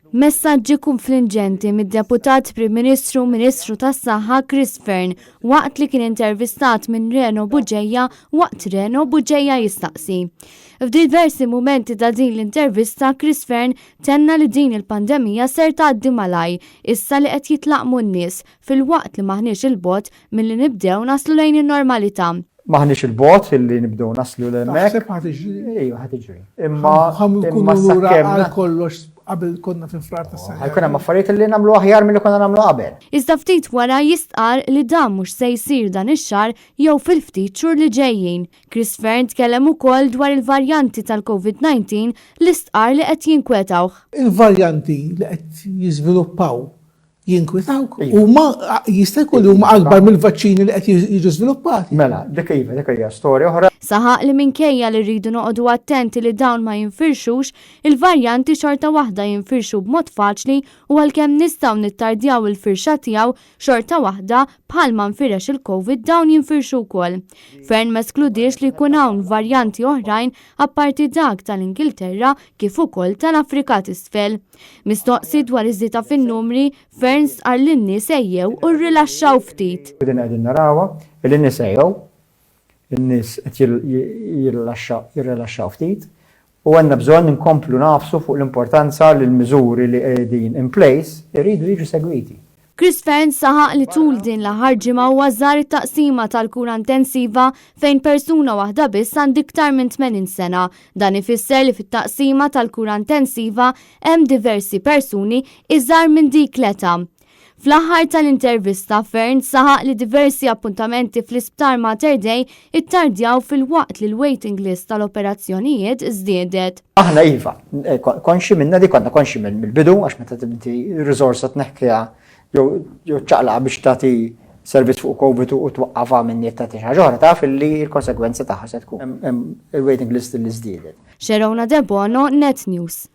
Messaġġi kunflinġenti mid-deputat Prim Ministru Ministru tas-Saħħa Fearne waqt li kien intervistat minn Reno Buġejja waqt Reno Buġejja jistaqsi. F'diversi mumenti ta' din l-intervista Fearne tenna li din il-pandemija ser tgħaddi malaj issa li qed jitlaqmu n-nies fil-waqt li maħniex il-bot milli nibdew naslu lejn in-normalità. Maħniex il-bot illi nibdew naslu l-emmek. Ejju, ħatiġri. Imma għal kollox qabel konna fi frar ta' sena. Ħajkun hemm affarijiet li nagħmlu aħjar milli konna nagħmlu qabel. Iżda ftit wara jistqar li dan mhux se jsir dan ix-xahar jew fil-ftit xhur li ġejjin. Fearne tkellem ukoll dwar il-varjanti tal-COVID-19 li stqar li qed jinkwetawh. Il-varjanti li qed jiżviluppaw jinkwetawk huma jista' jkun huma akbar mill-vaċċini li qed jiġu żviluppati. Mela, dik hija storja oħra. Saħaq li minkejja li rridu noqogħdu attenti li dawn ma jinfirxux, il-varjanti xorta waħda jinfirxu b'mod faċli u għalkemm nistgħu nittardjaw il-firxa tiegħu xorta waħda bħalma nfirex il-COVID dawn jinfirxu wkoll. Fearne ma skludiex li jkun hawn varjanti oħrajn apparti dak tal-Ingilterra kif ukoll tal-Afrika t'isfel. Mistoqsi dwar iż-żieda fin-numri, Fearne stqar lin-nies ejjew u rrilaxxaw ftit. Qegħdin narawha il-nies ejjew, in-nies qed jirrilaxxaw ftit u għandna bżonn inkomplu nafsu fuq l-importanza li l-miżuri li qegħdin in place iridu jiġu segwiti. Fearne saħaq li tul din l-aħħar ġimgħa huwa żar it-taqsima tal-kura intensiva fejn persuna waħda biss għandha iktar minn 80 sena. Dan ifisser li fit-taqsima tal-kura intensiva hemm diversi persuni iżgħar minn dik l-età. Fl-aħħar tal-intervista Fearne saħaq li diversi appuntamenti fl-Isptar Mater Dei ittardjaw fil-waqt li l-waiting list tal-operazzjonijiet żdiedet. Aħna iva, konxi minna dik konna konxi mill-bidu għax meta tibdi riżorsa tneħħiha jew ċaqlaqa biex tagħti servizz fuq COVID u twaqqafha minn nies tagħti xi ħaġa taf li l-konsegwenza tagħha se tkun il-waiting list li żdiedet. Xerona De Bono, Net News.